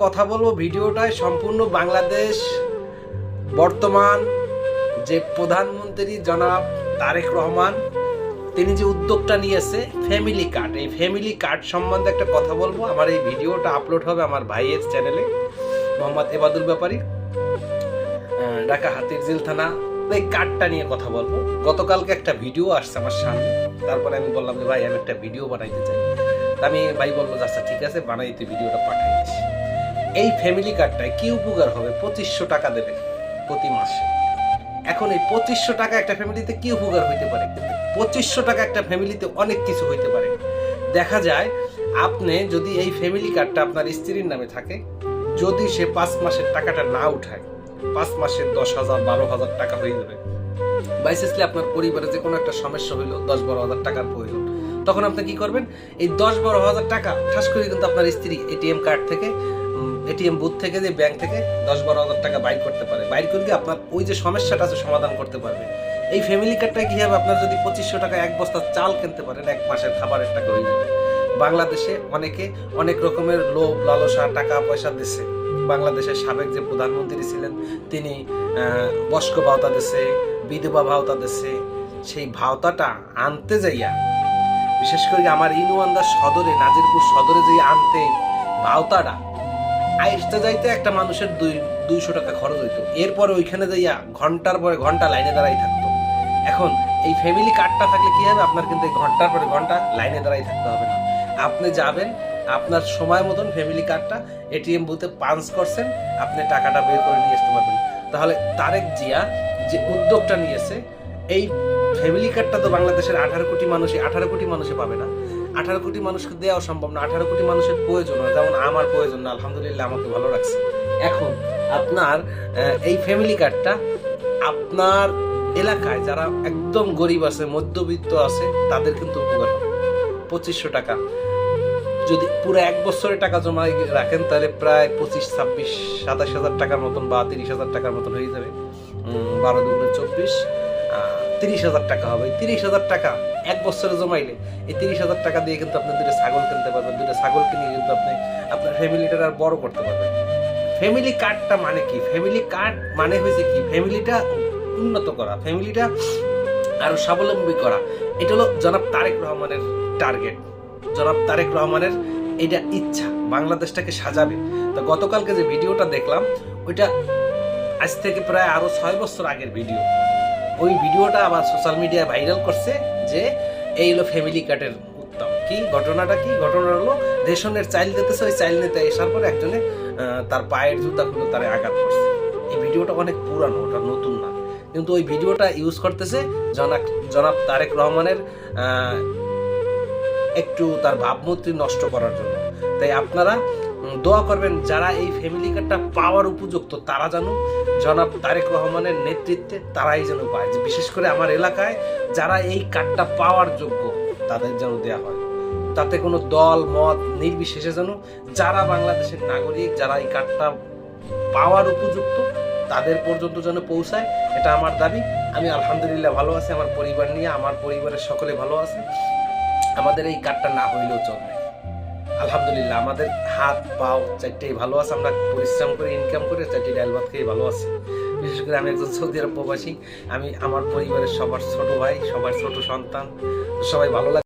কথা বলবো ভিডিওটায় সম্পূর্ণ বাংলাদেশ বর্তমান যে প্রধানমন্ত্রী জনাব তারেক রহমান তিনি যে উদ্যোগটা নিয়েছে ফ্যামিলি কার্ড, এই ফ্যামিলি কার্ড সম্বন্ধে একটা কথা বলবো। আমার এই ভিডিওটা আপলোড হবে আমার ভাইয়ের চ্যানেলে, মোহাম্মদ এবাদুল ব্যাপারী, ঢাকা হাতিরঝিল থানা। এই কার্ডটা নিয়ে কথা বলবো। গতকালকে একটা ভিডিও আসছে আমার সামনে, তারপরে আমি বললাম যে ভাই আমি একটা ভিডিও বানাইতে চাই। আমি ভাই বলবো আচ্ছা ঠিক আছে বানাইতে, ভিডিওটা পাঠাই দিচ্ছি। এই ফ্যামিলি কার্ডটায় কি উপকার হবে? 2500 টাকা দেবে প্রতি মাসে। এখন এই 2500 টাকা একটা ফ্যামিলিতে কি উপকার হইতে পারে? 2500 টাকা একটা ফ্যামিলিতে অনেক কিছু হইতে পারে। দেখা যায় আপনি যদি এই ফ্যামিলি কার্ডটা আপনার স্ত্রীর নামে থাকে, যদি সে 5 মাসের টাকাটা না উঠায়, 5 মাসের 10,000 12,000 টাকা হয়ে যাবে। বাইসেসলি আপনার পরিবারে যে কোনো একটা সমস্যা হইলো, 10-12,000 টাকার প্রয়োজন, তখন আপনি কি করবেন? এই 10-12,000 টাকা ঠাস করে কিন্তু আপনার স্ত্রী এটিএম কার্ড থেকে, এটিএম বুথ থেকে, যে ব্যাংক থেকে 10-12,000 টাকা বাইর করতে পারে। বাইর করে আপনার ওই যে সমস্যাটা আছে সমাধান করতে পারবে। এই ফ্যামিলি কার্ডটা কি হবে? আপনার যদি 2500 টাকা এক বস্তা চাল কিনতে পারেন, এক মাসের খাবারের টাকা হয়ে যাবে। বাংলাদেশে অনেকে অনেক রকমের লোভ লালসা টাকা পয়সা দিচ্ছে। বাংলাদেশের সাবেক যে প্রধানমন্ত্রী ছিলেন তিনি বয়স্ক ভাতা দিচ্ছে, বিধবা ভাতা দিচ্ছে। সেই ভাতাটা আনতে যাইয়া, বিশেষ করে আমার ইনুয়ান্দা সদরে, নাজিরপুর সদরে যে আনতে ভাতাটা আইসতে যাইতে একটা মানুষের 200 টাকা খরচ হইতো। এরপরে ওইখানে যাইয়া ঘন্টার পরে ঘন্টা লাইনে দাঁড়াই থাকতো। এখন এই ফ্যামিলি কার্ডটা থাকলে কি হবে? আপনার কিন্তু ঘন্টার পরে ঘন্টা লাইনে দাঁড়াই থাকতে হবে না। আপনি যাবেন, আপনার সময় মতন ফ্যামিলি কার্ডটা এটিএম বুথে পাঞ্চ করছেন, আপনি টাকাটা বের করে নিয়ে আসতে পারবেন। তাহলে তারেক জিয়া যে উদ্যোগটা নিয়েছে, এই ফ্যামিলি কার্ডটা তো বাংলাদেশের 18 কোটি মানুষই পাবে না। 18 কোটি মানুষকে দেওয়া সম্ভব না। 18 কোটি মানুষের প্রয়োজন হয়, যেমন আমার প্রয়োজন না। আলহামদুলিল্লাহ আমাকে ভালো রাখছে। এখন আপনার এই ফ্যামিলি কার্ডটা আপনার এলাকায় যারা একদম গরিব আছে, মধ্যবিত্ত আছে, তাদের কিন্তু উপকার হবে। 2500 টাকা যদি পুরো এক বছরের টাকা জমা রাখেন, তাহলে প্রায় 25-26-27 টাকার মতন বা 30,000 টাকার মতন হয়ে যাবে। 12-2-24 30,000 টাকা হবে। 30,000 টাকা এক বছরে জমাইলে এই 30,000 টাকা দিয়ে কিন্তু আপনি 2টা ছাগল কিনতে পারবেন। 2টা ছাগল কিনে কিন্তু আপনি আপনার ফ্যামিলিটা আর বড় করতে পারবেন। ফ্যামিলি কার্ডটা মানে কি? ফ্যামিলি কার্ড মানে হয়েছে কি? ফ্যামিলিটা উন্নত করা, ফ্যামিলিটা আরো স্বাবলম্বী করা। এটা হলো জনাব তারেক রহমানের টার্গেট, জনাব তারেক রহমানের এটা ইচ্ছা, বাংলাদেশটাকে সাজাবে। তো গতকালকে যে ভিডিওটা দেখলাম, ওইটা আজ থেকে প্রায় আরো 6 বছর আগের ভিডিও। ওই ভিডিওটা আবার সোশ্যাল মিডিয়ায় ভাইরাল করছে যে এই হলো ফ্যামিলি কার্ডের উত্তম। কি ঘটনাটা? কি ঘটনা হলো, রেশনের চাইল দিতেছে, ওই চাইল নিতে আসার পর একজনে তার পায়ের জুতাগুলো তারে আঘাত করছে। এই ভিডিওটা অনেক পুরানো, ওটা নতুন না, কিন্তু ওই ভিডিওটা ইউজ করতেছে জনাব তারেক রহমানের একটু তার ভাবমূর্তি নষ্ট করার জন্য। তাই আপনারা দোয়া করবেন যারা এই ফ্যামিলি কার্ডটা পাওয়ার উপযুক্ত, তারা যেন জনাব তারেক রহমানের নেতৃত্বে তারাই যেন পায়। বিশেষ করে আমার এলাকায় যারা এই কার্ডটা পাওয়ার যোগ্য তাদের যেন দেওয়া হয়। তাতে কোনো দল মত নির্বিশেষে যেন যারা বাংলাদেশের নাগরিক, যারা এই কার্ডটা পাওয়ার উপযুক্ত, তাদের পর্যন্ত যেন পৌঁছায়, এটা আমার দাবি। আমি আলহামদুলিল্লাহ ভালো আছি, আমার পরিবার নিয়ে, আমার পরিবারের সকলে ভালো আছে। আমাদের এই কার্ডটা না হইলেও চলবে। আলহামদুলিল্লাহ আমাদের হাত পাও চারটেই ভালো আছে। আমরা পরিশ্রম করে ইনকাম করে 4টি ডাল ভাত খেয়ে ভালো আছি। বিশেষ করে আমি একজন সৌদি আরব প্রবাসী। আমি আমার পরিবারের সবার ছোট ভাই, সবার ছোট সন্তান, সবাই ভালো লাগে।